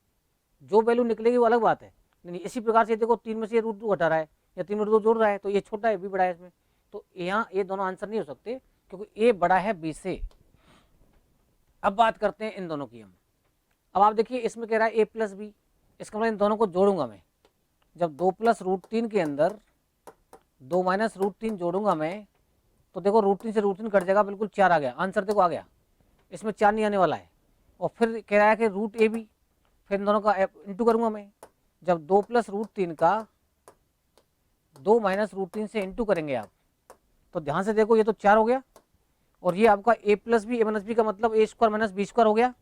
जो वैल्यू निकलेगी वो अलग बात है। नहीं इसी प्रकार से देखो 3 में से रूट 2 घटा रहा है या 3 रूट 2 जोड़ रहा है, तो ये छोटा है, b बड़ा है इसमें। तो यहाँ ये दोनों आंसर नहीं हो सकते क्योंकि a बड़ा है b से। अब बात करते हैं इन दोनों की हम। अब आप देखिए इसमें कह रहा है a प्लस बी, इसका मतलब इन दोनों को जोड़ूंगा मैं। जब 2 प्लस रूट 3 के अंदर 2 माइनस रूट 3 जोड़ूंगा मैं, तो देखो रूट 3 से रूट 3 कट जाएगा, बिल्कुल 4 आ गया। आंसर देखो आ गया, इसमें 4 नहीं आने वाला है। और फिर कह रहा है कि रूट ए बी, फिर इन दोनों का इंटू करूंगा मैं। जब 2 प्लस रूट 3 का 2 माइनस रूट 3 से इंटू करेंगे आप, तो ध्यान से देखो ये तो 4 हो गया, और ये आपका a plus B, A minus B का मतलब a स्क्वायर माइनस बी स्क्वायर हो गया,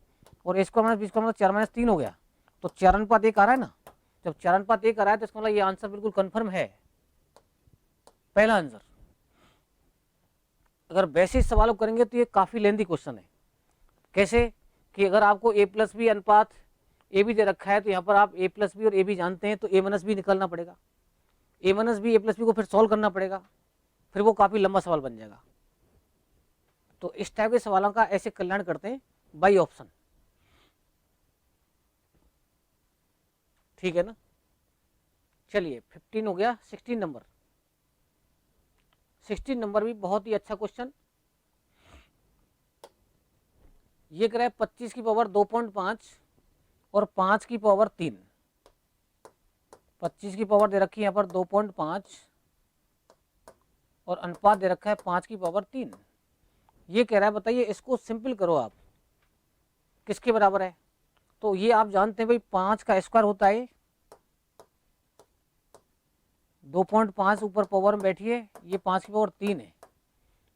और a स्क्वायर माइनस बी स्क्वायर मतलब 4 माइनस 3 हो गया। तो 4 अनुपात 1 आ रहा है ना। जब 4 अनुपात 1 आ रहा है तो इसका मतलब ये आंसर बिल्कुल कन्फर्म है, पहला आंसर। अगर वैसे सवालों करेंगे तो ये काफ़ी लेंथी क्वेश्चन है। कैसे कि अगर आपको a प्लस बी अनुपात ए बी दे रखा है, तो यहाँ पर आप a प्लस बी और ए बी जानते हैं, तो a माइनस बी निकालना पड़ेगा, a minus B A plus B को फिर सॉल्व करना पड़ेगा, फिर वो काफ़ी लंबा सवाल बन जाएगा। तो इस टाइप के सवालों का ऐसे कल्याण करते हैं बाई ऑप्शन, ठीक है ना। चलिए 15 हो गया। 16 नंबर, 16 नंबर भी बहुत ही अच्छा क्वेश्चन। ये कह रहा है 25 की पावर 2.5 और 5 की पावर 3। 25 की पावर दे रखी है यहाँ पर 2.5 और अनुपात दे रखा है 5 की पावर 3। ये कह रहा है बताइए इसको सिंपल करो आप, किसके बराबर है। तो ये आप जानते हैं भाई 5 का स्क्वायर होता है 2.5 ऊपर पावर में बैठिए, ये 5 की पावर 3 है।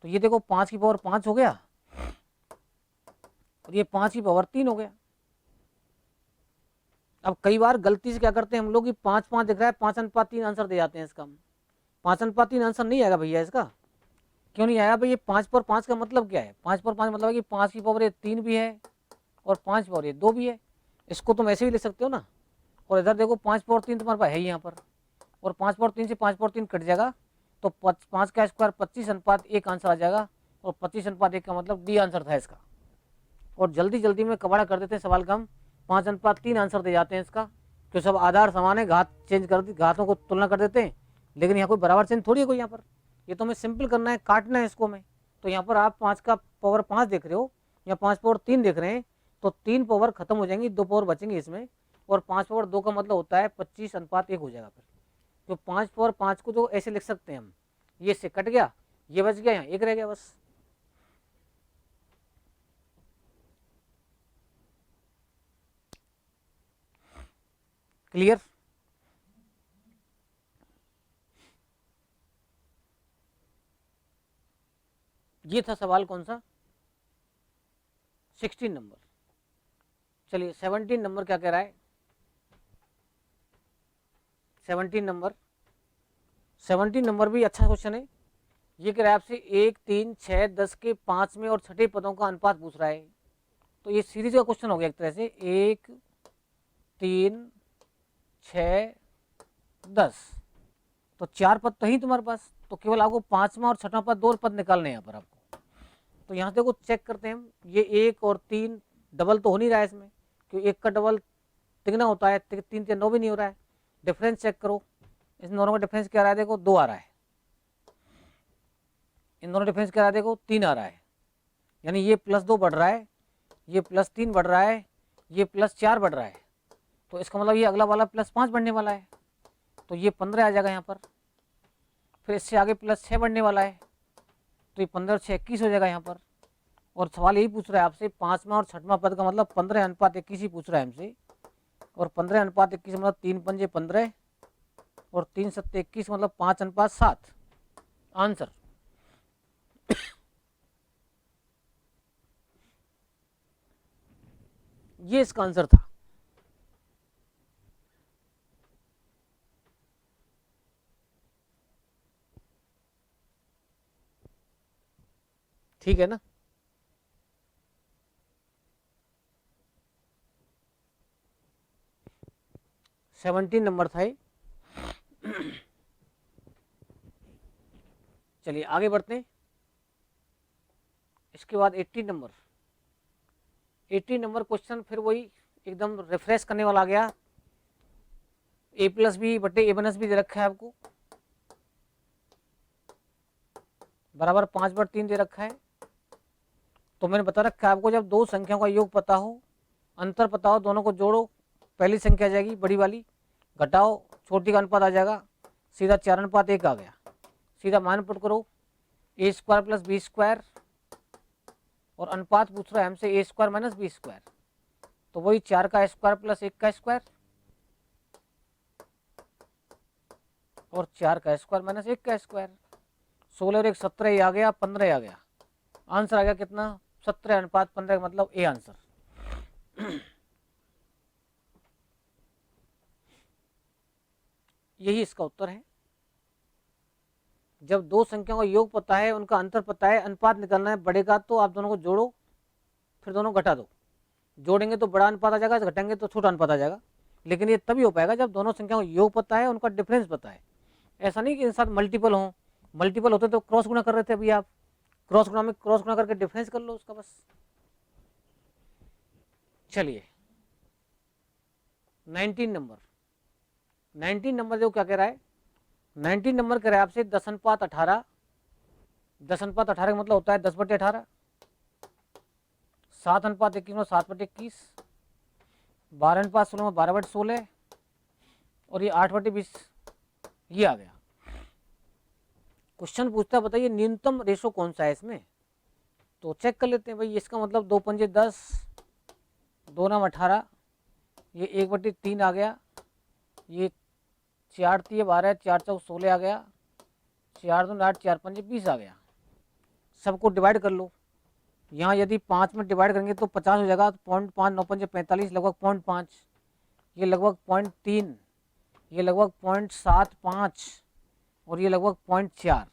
तो ये देखो 5 की पावर 5 हो गया और ये 5 की पावर 3 हो गया। अब कई बार गलती से क्या करते हैं हम लोग कि 5 दिख रहा है 5:3 आंसर दे जाते हैं इसका। 5:3 आंसर नहीं आएगा भैया इसका। क्यों नहीं आएगा भाई, ये 5 पर 5 का मतलब क्या है, 5 पर 5 मतलब है कि 5 की पावर ये 3 भी है और 5 पावर ये 2 भी है। इसको तुम ऐसे भी लिख सकते हो ना। और इधर देखो 5 पावर 3 तुम्हारे पास है ही यहाँ पर, और 5 पावर 3 से 5 पावर 3 कट जाएगा तो 5 का स्क्वायर 25:1 आंसर आ जाएगा। और 25:1 का मतलब डी आंसर था इसका। और जल्दी जल्दी में कबाड़ा कर देते हैं सवाल का हम, 5:3 आंसर दे जाते हैं इसका। तो सब आधार समान है, घात चेंज कर दी, घातों को तुलना कर देते हैं, लेकिन यहाँ कोई बराबर चेंज थोड़ी है कोई यहाँ पर। ये तो हमें सिंपल करना है, काटना है इसको में। तो यहाँ पर आप 5 का पावर 5 देख रहे हो या 5 पावर 3 देख रहे हैं, तो 3 पावर खत्म हो जाएंगी, 2 पावर बचेंगे इसमें। और 5 पावर 2 का मतलब होता है 25:1 हो जाएगा। फिर तो 5 पावर 5 को तो ऐसे लिख सकते हैं हम, ये इससे कट गया, ये बच गया, यहाँ एक रह गया बस। क्लियर। ये था सवाल कौन सा, 16 नंबर। चलिए 17 नंबर क्या कह रहा है। 17 नंबर, 17 नंबर भी अच्छा क्वेश्चन है। ये कह रहा है आपसे 1, 3, 6, 10 के 5वें और छठे पदों का अनुपात पूछ रहा है। तो ये सीरीज का क्वेश्चन हो गया एक तरह से, 1, 3, 6, 10। तो 4 पद तो ही तुम्हारे पास, तो केवल आपको 5वां और छठवां पद 2 पद निकालने हैं यहाँ पर आपको। तो यहाँ से देखो चेक करते हैं हम, ये 1 और 3 डबल तो हो नहीं रहा है इसमें, क्योंकि 1 का डबल तिगना होता है, 3 से 9 भी नहीं हो रहा है। डिफरेंस चेक करो, इन दोनों का डिफरेंस क्या आ रहा है, देखो 2 आ रहा है। इन दोनों डिफरेंस क्या आ रहा है, देखो 3 आ रहा है। यानी ये +2 बढ़ रहा है, ये +3 बढ़ रहा है, ये +4 बढ़ रहा है। तो इसका मतलब ये अगला वाला +5 बढ़ने वाला है, तो ये 15 आ जाएगा यहाँ पर। फिर इससे आगे +6 बढ़ने वाला है, तो ये 15 और 6 21 हो जाएगा यहाँ पर। और सवाल यही पूछ रहा है आपसे 5वां और छठवां पद का मतलब 15:21 ही पूछ रहा है हमसे। और 15:21 मतलब 3 पंजे 15 और 3 सत्ते 21 मतलब 5:7 आंसर। ये इसका आंसर था। ठीक है ना। सेवनटीन नंबर था ये। चलिए आगे बढ़ते हैं। इसके बाद 18 नंबर, 18 नंबर क्वेश्चन फिर वही एकदम रिफ्रेश करने वाला आ गया। a+b/a- भी दे रखा है आपको, बराबर 5/3 दे रखा है। तो मैंने बता रखा है आपको, जब दो संख्याओं का योग पता हो, अंतर पता हो, दोनों को जोड़ो, पहली संख्या आ जाएगी बड़ी वाली, घटाओ छोटी का अनुपात आ जाएगा, सीधा 4:1 आ गया। सीधा मान पुट करो, a² + b², और अनुपात पूछ रहा है हमसे a² - b²। तो वही 4 का स्क्वायर + 1 का स्क्वायर और 4 का स्क्वायर - 1 का स्क्वायर। 16 और 1 17 ही आ गया, 15 आ गया। आंसर आ गया कितना, 17:15 का मतलब ए आंसर। यही इसका उत्तर है। जब दो संख्याओं का योग पता है, उनका अंतर पता है, अनुपात निकालना है बड़े का, तो आप दोनों को जोड़ो, फिर दोनों घटा दो। जोड़ेंगे तो बड़ा अनुपात आ जाएगा, घटाएंगे तो छोटा अनुपात आ जाएगा। लेकिन ये तभी हो पाएगा जब दोनों संख्याओं का योग पता है, उनका डिफरेंस पता है। ऐसा नहीं कि इनके साथ मल्टीपल हो, मल्टीपल होते तो क्रॉस गुणा कर रहे थे अभी आप, क्रॉस गुणा करके डिफरेंस कर लो उसका बस। चलिए 19 नंबर, 19 नंबर देखो क्या कह रहा है। 19 नंबर कह रहा है आपसे 10:18, 10:18 का मतलब होता है 10/18, 7:21 में 7/21, 12:16 में 12/16 और ये 8/20 ये आ गया। क्वेश्चन पूछता है बताइए न्यूनतम रेशो कौन सा है इसमें, तो चेक कर लेते हैं भाई। इसका मतलब 2 पंजे 10, 2 9 18, ये 1/3 आ गया, ये 4 3 12, 4 4 16 आ गया, 4 2 8, 4 5 20 आ गया। सबको डिवाइड कर लो। यहाँ यदि 5 में डिवाइड करेंगे तो 50 हो जाएगा, 0.5 9 पंजे 45, लगभग 0.5, ये लगभग 0.3, ये लगभग 0.75 और ये लगभग 0.4।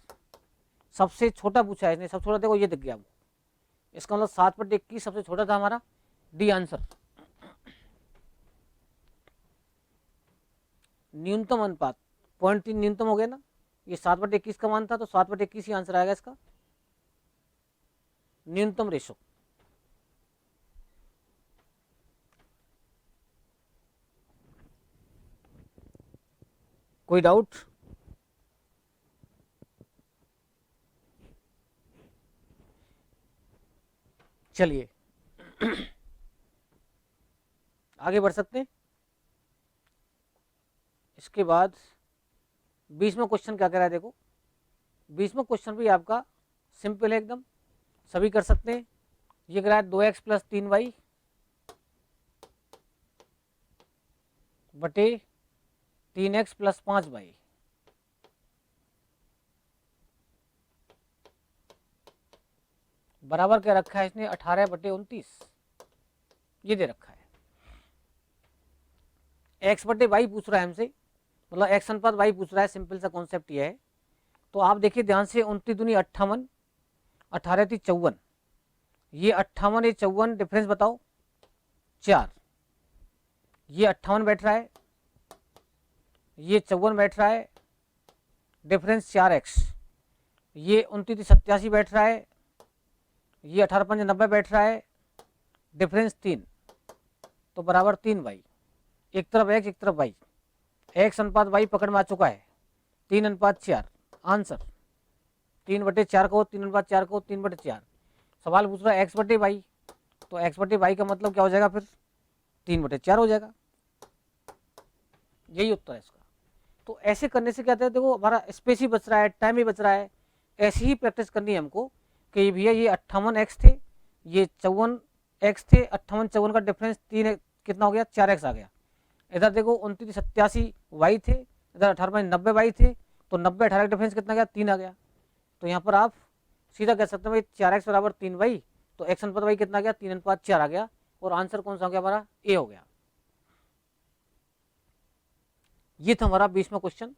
सबसे छोटा पूछा है इसने, सबसे छोटा देखो ये दिख गया। इसका मतलब 7/21 सबसे छोटा था हमारा, डी आंसर। न्यूनतम अनुपात 0.3 न्यूनतम हो गया ना, ये 7/21 का मान था तो 7/21 ही आंसर आएगा इसका, न्यूनतम रेशो। कोई डाउट? चलिए आगे बढ़ सकते हैं। इसके बाद 20वां क्वेश्चन क्या कह रहा है देखो। 20वां क्वेश्चन भी आपका सिंपल है एकदम, सभी कर सकते हैं। ये कह रहा है 2x + 3y बटे 3x + 5y बराबर क्या रखा है इसने 18/29, ये दे रखा है। x/y पूछ रहा है हमसे, मतलब x अनुपात y पूछ रहा है। सिंपल सा कॉन्सेप्ट ये है। तो आप देखिए ध्यान से, 29 दूनी 58, 18 × 54, ये 58 ये 54 डिफरेंस बताओ 4, ये 58 बैठ रहा है, ये 54 बैठ रहा है, डिफरेंस 4x, ये 29 87 बैठ रहा है, ये 18 5 90 बैठ रहा है, डिफरेंस 3, तो बराबर 3y। एक तरफ x एक तरफ y, x अनुपात y पकड़ में आ चुका है, 3:4 आंसर। 3/4 को 3:4 को 3/4। सवाल पूछ रहा है x/y, तो x/y का मतलब क्या हो जाएगा फिर 3/4 हो जाएगा, यही उत्तर है इसका। तो ऐसे करने से क्या कहते हैं, देखो हमारा स्पेस ही बच रहा है, टाइम ही बच रहा है। ऐसी ही प्रैक्टिस करनी है हमको कि भैया ये 58x थे, ये 54x थे, 58 54 का डिफरेंस 3 कितना हो गया 4x आ गया। इधर देखो 29 87 y थे, इधर 18 90 y थे, तो 90 18 का डिफरेंस कितना गया 3 आ गया। तो यहाँ पर आप सीधा कह सकते हैं भाई 4x बराबर 3y, तो x अनुपात y कितना गया 3:4 आ गया, और आंसर कौन सा हो गया हमारा ए हो गया। ये था हमारा 20वां क्वेश्चन।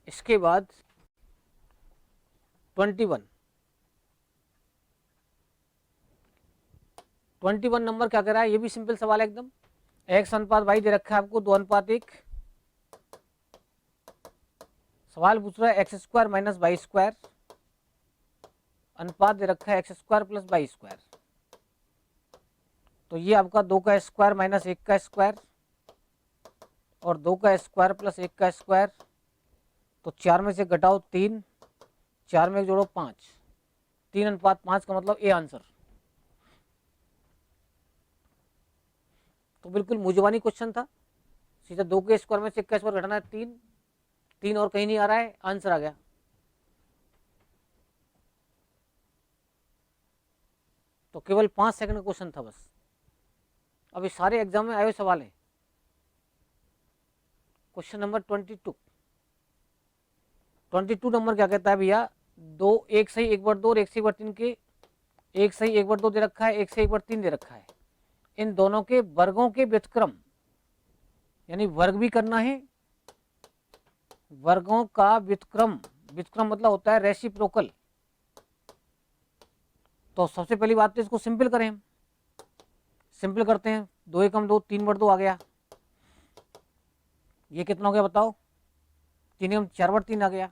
इसके बाद 21 नंबर क्या कर रहा है, ये भी सिंपल सवाल है एकदम। x अनुपात y दे रखा है आपको 2:1। सवाल पूछ रहा है x² - y² अनुपात दे रखा है x² + y²। तो ये आपका 2 का स्क्वायर माइनस 1 का स्क्वायर और 2 का स्क्वायर प्लस 1 का स्क्वायर, तो 4 में से घटाओ 3, 4 में जोड़ो 5, 3:5 का मतलब ए आंसर। तो बिल्कुल मुझवानी क्वेश्चन था, सीधा 2 के स्क्वायर में से 1 का स्क्वायर घटाना है 3, 3 और कहीं नहीं आ रहा है, आंसर आ गया। तो केवल 5 सेकंड का क्वेश्चन था बस। अभी सारे एग्जाम में आए हुए सवाल हैं। क्वेश्चन नंबर 22 नंबर क्या कहता है भैया, 2 1 सही 1/2 और 1 सही 1/3 के, 1 सही 1/2 दे रखा है, 1 सही 1/3 दे रखा है। इन दोनों के वर्गों के व्युत्क्रम, यानी वर्ग भी करना है, वर्गों का व्युत्क्रम, व्युत्क्रम मतलब होता है रेसिप्रोकल। तो सबसे पहली बात तो इसको सिंपल करें, हम सिंपल करते हैं। 2 एकम 2, 3/2 आ गया। ये कितना हो गया बताओ, 3 4/3 आ गया।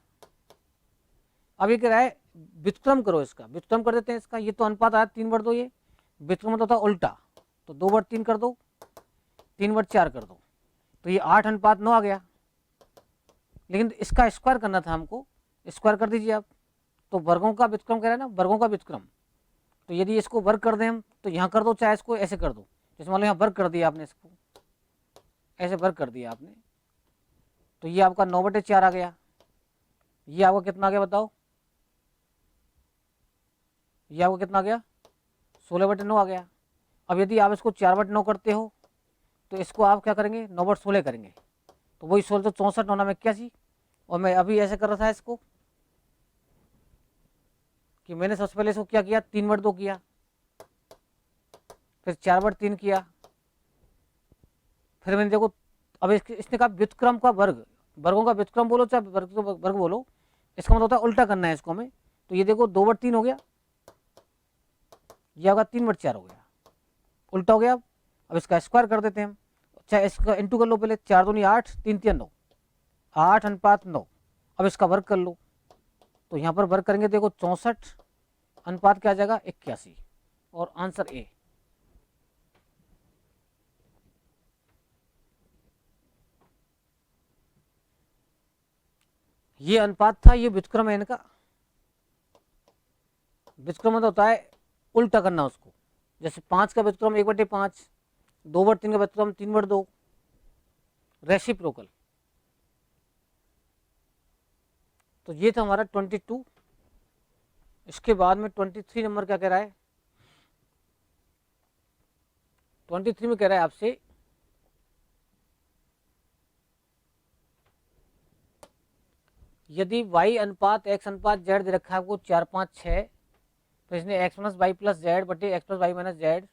अब ये कह रहा है व्युत्क्रम करो इसका, व्युत्क्रम कर देते हैं इसका। ये तो अनुपात आया 3/2, ये व्युत्क्रम तो था उल्टा, तो 2/3 कर दो, 3/4 कर दो, तो ये 8:9 आ गया। लेकिन इसका स्क्वायर करना था हमको, स्क्वायर कर दीजिए आप। तो वर्गों का व्युत्क्रम कह रहा है ना, वर्गों का व्युत्क्रम। तो यदि इसको वर्ग कर दें हम तो यहाँ कर दो, चाहे इसको ऐसे कर दो, जैसे मान लो यहाँ वर्ग कर दिया आपने, इसको ऐसे वर्ग कर दिया आपने, तो ये आपका 9/4 आ गया। ये आपका कितना आ गया बताओ, ये आपको कितना आ गया, 16/9 आ गया। अब यदि आप इसको 4/9 करते हो तो इसको आप क्या करेंगे, 9/16 करेंगे, तो वही 16 तो 64 9 में 81। और मैं अभी ऐसे कर रहा था इसको कि मैंने सबसे पहले इसको क्या किया, 3/2 किया, फिर 4/3 किया, फिर मैंने देखो अब इसने कहा व्युत्क्रम का वर्ग, वर्गों का व्युत्क्रम बोलो चाहे वर्ग बोलो, इसका मतलब होता है उल्टा करना है इसको हमें। तो ये देखो 2/3 हो गया, ये होगा 3/4 हो गया, उल्टा हो गया। अब इसका स्क्वायर कर देते हैं हम, चाहे इसका इंटू कर लो पहले, 4 दूनी 8, 3 3 9, 8:9। अब इसका वर्ग कर लो, तो यहाँ पर वर्ग करेंगे देखो 64, अनुपात क्या आ जाएगा 81, और आंसर ए। ये अनुपात था, ये व्युत्क्रम है इनका। व्युत्क्रम मतलब होता है उल्टा करना उसको, जैसे 5 का व्युत्क्रम 1/5, 2/3 का व्युत्क्रम 3/2, रेसिप्रोकल। तो ये था हमारा 22। इसके बाद में 23 नंबर क्या कह रहा है, 23 में कह रहा है आपसे यदि y अनुपात x अनुपात z दे रखा है आपको 4 5 6, तो इसने x + y + z बटे x + y - z,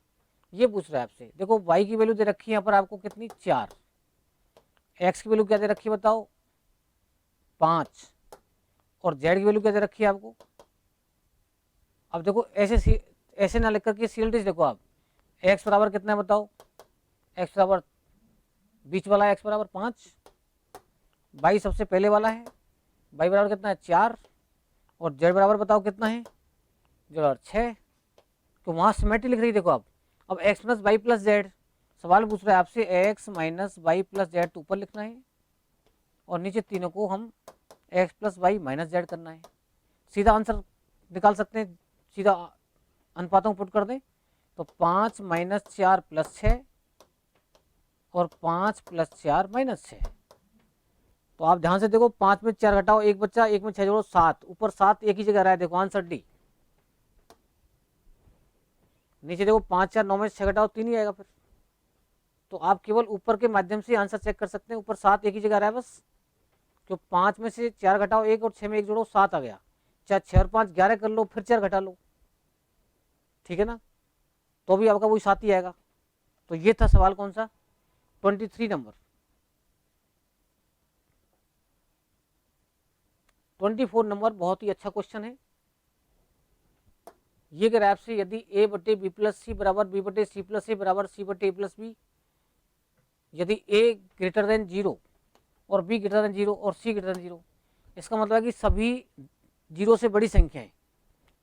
ये पूछ रहा है आपसे। देखो y की वैल्यू दे रखी है यहाँ पर आपको कितनी, 4, x की वैल्यू क्या दे रखी है बताओ, 5, और z की वैल्यू क्या दे रखी है आपको। अब देखो ऐसे ना लिख करके सीएलटी देखो आप, x बराबर कितना है बताओ, x बराबर बीच वाला है, x बराबर 5, y सबसे पहले वाला है, y बराबर कितना है 4, और z बराबर बताओ कितना है, z बराबर 6। तो वहाँ सिमेट्री लिख रही देखो आप। अब x + y + z, सवाल पूछ रहा है आपसे x - y + z, तो ऊपर लिखना है, और नीचे तीनों को हम x + y - z करना है। सीधा आंसर निकाल सकते हैं, सीधा अनुपातों को पुट कर दें, तो 5 - 4 + 6, और 5 + 4 - 6। तो आप ध्यान से देखो, 5 में 4 घटाओ, 1 बच्चा, 1 में 6 जोड़ो 7, ऊपर 7 एक ही जगह रहा है, देखो आंसर डी। नीचे देखो 5 4 9 में 6 घटाओ 3 ही आएगा फिर। तो आप केवल ऊपर के माध्यम से आंसर चेक कर सकते हैं, ऊपर 7 एक ही जगह रहा है बस, क्यों 5 में से 4 घटाओ 1, और 6 में 1 जोड़ो 7 आ गया, चाहे 6 और 5 11 कर लो, फिर 4 घटा लो, ठीक है ना, तो भी आपका वही 7 ही आएगा। तो ये था सवाल कौन सा, 23 नंबर। 24 नंबर बहुत ही अच्छा क्वेश्चन है। ये कह रहा है आपसे यदि a बटे बी प्लस सी बराबर b बटे सी प्लस ए बराबर c बटे ए प्लस बी, यदि a ग्रेटर देन 0 और b ग्रेटर देन 0 और c ग्रेटर देन 0, इसका मतलब है कि सभी 0 से बड़ी संख्या है,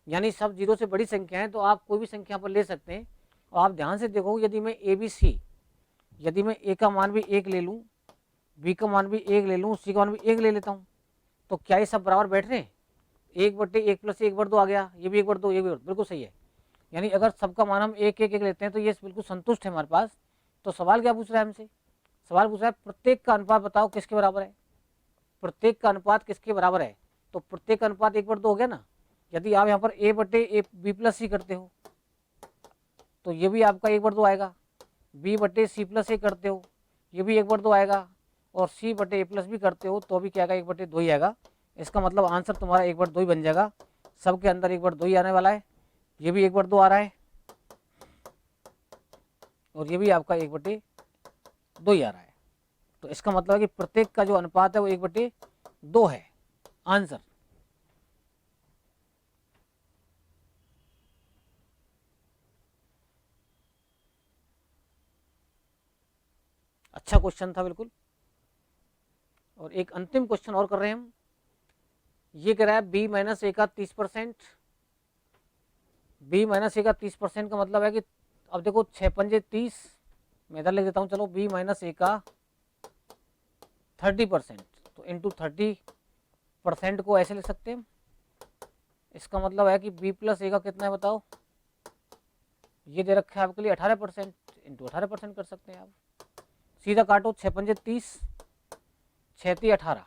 यानी सब 0 से बड़ी संख्या है, तो आप कोई भी संख्या पर ले सकते हैं। और आप ध्यान से देखो, यदि मैं ए बी सी, यदि मैं a का मान भी 1 ले लूँ, b का मान भी 1 ले लूँ, c का मान भी 1 ले लेता हूँ, तो क्या ये सब बराबर बैठ रहे हैं, 1/1 + 1/2 आ गया, ये भी 1/2, ये भी बिल्कुल सही है। यानी अगर सबका मान हम 1 लेते हैं तो ये बिल्कुल संतुष्ट है हमारे पास। तो सवाल क्या पूछ रहा है हमसे, सवाल पूछ रहा है प्रत्येक का अनुपात बताओ किसके बराबर है, प्रत्येक का अनुपात किसके बराबर है। तो प्रत्येक का अनुपात 1/2 हो गया ना। यदि आप यहाँ पर a बटे ए बी प्लस सी करते हो तो ये भी आपका 1/2 आएगा, b बटे सी प्लस ए करते हो ये भी 1/2 आएगा, और c बटे ए प्लस बी करते हो तो भी क्या आएगा, 1/2 ही आएगा। इसका मतलब आंसर तुम्हारा 1/2 ही बन जाएगा, सबके अंदर 1/2 ही आने वाला है। ये भी 1/2 आ रहा है, और ये भी आपका 1/2 ही आ रहा है। तो इसका मतलब है कि प्रत्येक का जो अनुपात है वो 1/2 है आंसर। अच्छा क्वेश्चन था बिल्कुल। और एक अंतिम क्वेश्चन और कर रहे हैं हम। ये कह रहा है b माइनस ए का 30%। b माइनस ए का 30% का मतलब है कि अब देखो 6 पंजे 30, मैं इधर लिख देता हूँ, चलो b माइनस ए का 30%, तो इंटू 30% को ऐसे लिख सकते हैं। इसका मतलब है कि b प्लस ए का कितना है बताओ, ये दे रखा है आपके लिए 18%, इंटू 18% कर सकते हैं आप। सीधा काटो, 6 पंजे 30, 6 × 18।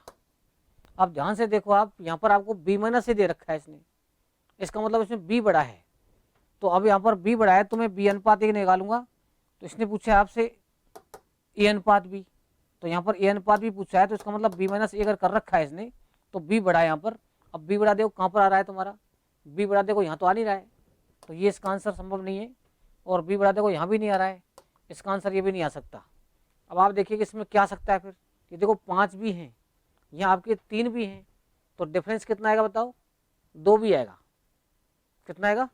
अब ध्यान से देखो आप, यहाँ पर आपको b माइनस ए दे रखा है इसने, इसका मतलब इसमें b बड़ा है। तो अब यहाँ पर b बड़ा है तो मैं b अनुपात ए निकालूंगा। तो इसने पूछा है आपसे a अनुपात b, तो यहाँ पर a अनुपात b पूछा है, तो इसका मतलब b माइनस ए अगर कर रखा है इसने तो b बड़ा है यहाँ पर। अब b बड़ा देखो कहाँ पर आ रहा है तुम्हारा, b बड़ा देखो यहाँ तो आ नहीं रहा है, तो ये इसका आंसर संभव नहीं है। और b बड़ा देखो यहाँ भी नहीं आ रहा है, इसका आंसर ये भी नहीं आ सकता। अब आप देखिए कि इसमें क्या आ सकता है फिर, ये देखो 5 भी हैं, यहाँ आपके 3 भी हैं, तो डिफरेंस कितना आएगा बताओ, 2 भी आएगा। कितना आएगा,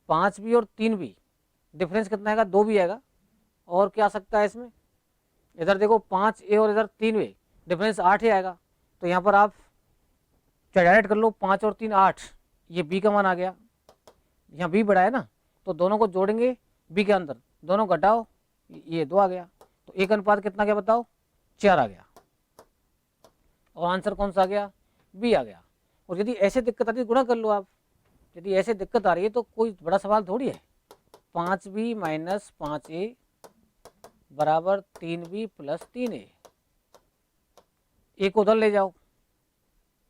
5 भी और 3 भी, डिफरेंस कितना आएगा, 2 भी आएगा। और क्या आ सकता है इसमें, इधर देखो 5a और इधर 3a, डिफरेंस 8 ही आएगा। तो यहाँ पर आप डायरेक्ट कर लो, 5 और 3 8, ये b का मान आ गया। यहाँ b बड़ा है ना, तो दोनों को जोड़ेंगे b के अंदर, दोनों घटाओ, ये 2 आ गया। तो एक अनुपात कितना गया बताओ, 4 आ गया। और आंसर कौन सा आ गया, b आ गया। और यदि ऐसे दिक्कत आती है गुणा कर लो आप, यदि ऐसे दिक्कत आ रही है तो कोई बड़ा सवाल थोड़ी है। 5b माइनस 5a बराबर 3b प्लस 3a, एक उधर ले जाओ,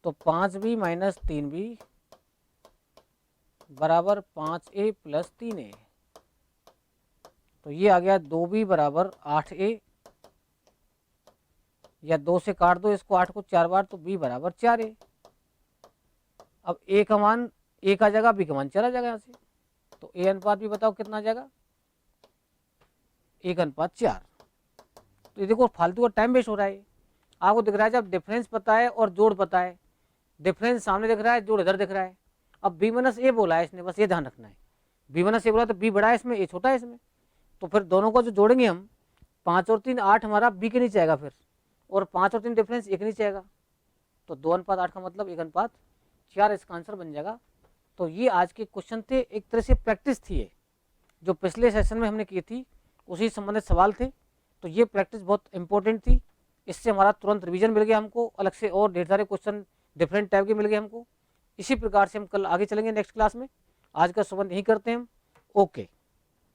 तो 5b माइनस 3b बराबर 5a प्लस 3a, तो ये आ गया 2b बराबर 8a, या 2 से काट दो इसको 8 को 4 बार, तो b बराबर 4a। अब a का मान 1 आ जाएगा, b का मान चला जाएगा यहाँ से, तो a अनुपात भी बताओ कितना आ जाएगा, 1:4। तो ये देखो फालतू का टाइम वेस्ट हो रहा है। आपको दिख रहा है जब डिफरेंस पता है और जोड़ पता है, डिफरेंस सामने दिख रहा है, जोड़ इधर दिख रहा है। अब b माइनस ए बोला है इसने, बस ये ध्यान रखना है, b माइनस ए बोला तो b बड़ा है इसमें, a छोटा है इसमें, तो फिर दोनों को जो जोड़ेंगे हम, 5 और 3 8 हमारा b के नीचे आएगा फिर, और 5 और 3 डिफरेंस 1 नीचे आएगा, तो 2:8 का मतलब 1:4 इसका आंसर बन जाएगा। तो ये आज के क्वेश्चन थे, एक तरह से प्रैक्टिस थी ये, जो पिछले सेशन में हमने की थी उसी संबंधित सवाल थे। तो ये प्रैक्टिस बहुत इंपॉर्टेंट थी, इससे हमारा तुरंत रिवीजन मिल गया हमको, अलग से और ढेर सारे क्वेश्चन डिफरेंट टाइप के मिल गए हमको। इसी प्रकार से हम कल आगे चलेंगे नेक्स्ट क्लास में। आज का संबंध यही करते हैं हम, ओके।